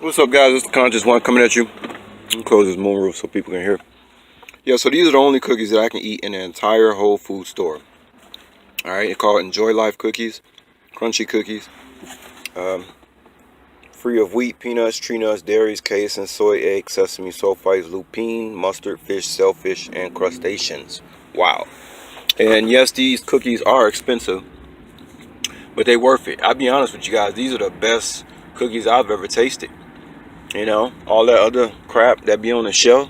What's up, guys? It's the Conscious One coming at you. Let me close this moonroof so people can hear. Yeah, so these are the only cookies that I can eat in the entire Whole Food store. Alright, they're called Enjoy Life cookies. Crunchy cookies. Free of wheat, peanuts, tree nuts, dairies, casein, soy, egg, sesame, sulfites, lupine, mustard, fish, shellfish, and crustaceans. Wow. And yes, these cookies are expensive, but they're worth it. I'll be honest with you guys, these are the best cookies I've ever tasted. You know, all that other crap that be on the shelf,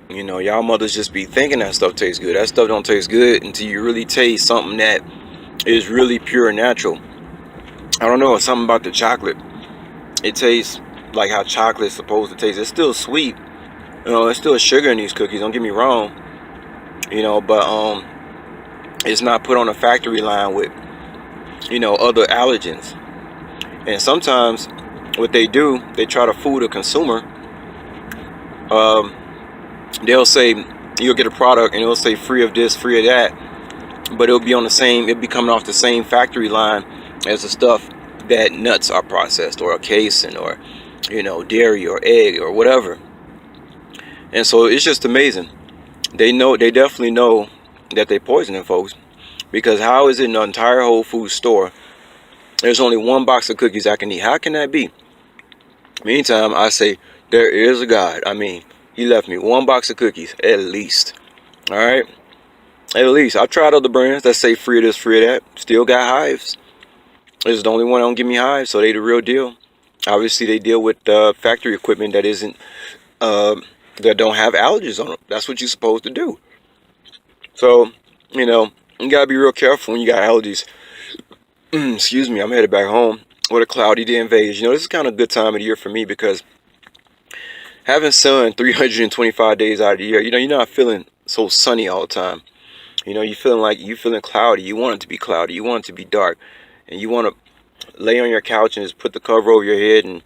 you know, y'all mothers just be thinking that stuff tastes good. That stuff don't taste good until you really taste something that is really pure and natural. I don't know, it's something about the chocolate. It tastes like how chocolate is supposed to taste. It's still sweet. You know, there's still sugar in these cookies, don't get me wrong. You know, but it's not put on a factory line with, you know, other allergens. And sometimes what they do, they try to fool the consumer. They'll say you'll get a product and it'll say free of this, free of that, but it'll be on the same, it'll be coming off the same factory line as the stuff that nuts are processed, or a casein, or, you know, dairy or egg or whatever. And so it's just amazing. They definitely know that they're poisoning folks, because how is it in the entire Whole Food store there's only one box of cookies I can eat? How can that be? Meantime, I say there is a God. I mean, he left me one box of cookies at least. All right, at least. I've tried other brands that say free of this, free of that. Still got hives. This is the only one that don't give me hives, so they the real deal. Obviously, they deal with factory equipment that isn't that don't have allergies on them. That's what you're supposed to do. So, you know, you gotta be real careful when you got allergies. Excuse me, I'm headed back home with a cloudy day in Vegas. You know, this is kind of a good time of the year for me, because having sun 325 days out of the year, you know, you're not feeling so sunny all the time. You know, you're feeling cloudy. You want it to be cloudy. You want it to be dark. And you want to lay on your couch and just put the cover over your head. And,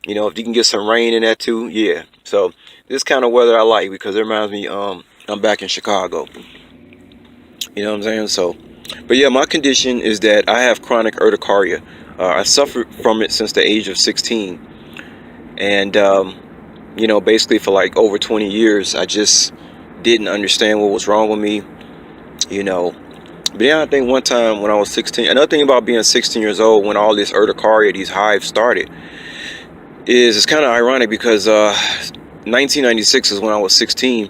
you know, if you can get some rain in that too, yeah. So this kind of weather I like, because it reminds me, I'm back in Chicago. You know what I'm saying? So, but yeah, my condition is that I have chronic urticaria. I suffered from it since the age of 16. And, you know, basically for like over 20 years, I just didn't understand what was wrong with me, you know. But yeah, I think one time when I was 16, another thing about being 16 years old when all this urticaria, these hives started, is it's kind of ironic, because 1996 is when I was 16,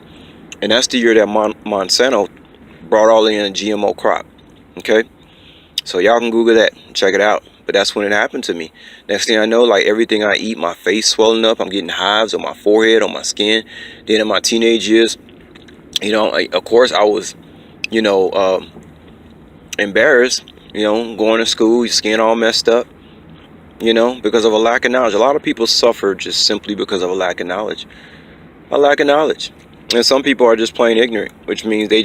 and that's the year that Monsanto brought all in a GMO crop. Okay, so y'all can Google that, check it out. But that's when it happened to me. Next thing I know, like everything I eat, my face swelling up. I'm getting hives on my forehead, on my skin. Then in my teenage years, you know, of course I was, you know, embarrassed, you know, going to school, your skin all messed up, you know, because of a lack of knowledge. A lot of people suffer just simply because of a lack of knowledge. A lack of knowledge. And some people are just plain ignorant, which means they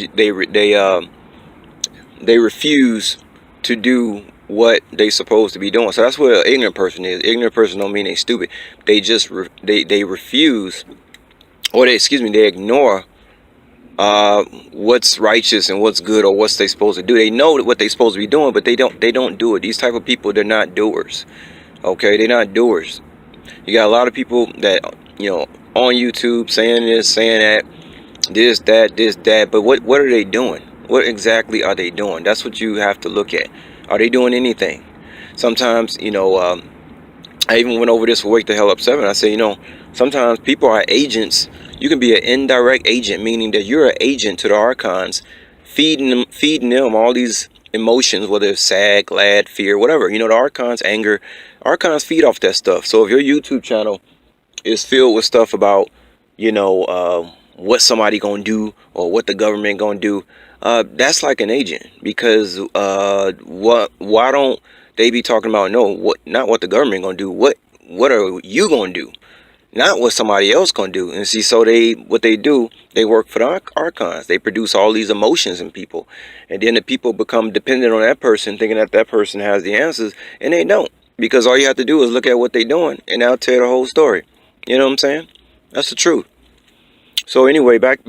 refuse to do what they supposed to be doing. So that's what an ignorant person is. Ignorant person don't mean they stupid. They just they refuse, or they ignore what's righteous and what's good, or what they supposed to do. They know what they supposed to be doing, but they don't do it. These type of people, they're not doers. Okay, they're not doers. You got a lot of people that, you know, on YouTube saying this, saying that, this, that, but what are they doing? What exactly are they doing? That's what you have to look at. Are they doing anything? Sometimes, you know, I even went over this for Wake the Hell Up 7. I say, you know, sometimes people are agents. You can be an indirect agent, meaning that you're an agent to the archons, feeding them all these emotions, whether it's sad, glad, fear, whatever. You know, the archons, anger, archons feed off that stuff. So if your YouTube channel is filled with stuff about, you know, what somebody gonna do, or what the government gonna do, that's like an agent. Because why don't they be talking about, not what the government gonna do, what are you gonna do, not what somebody else gonna do. And see, so what they do, they work for the archons. They produce all these emotions in people, and then the people become dependent on that person, thinking that that person has the answers, and they don't, because all you have to do is look at what they're doing, and that'll tell the whole story. You know what I'm saying? That's the truth. So anyway, back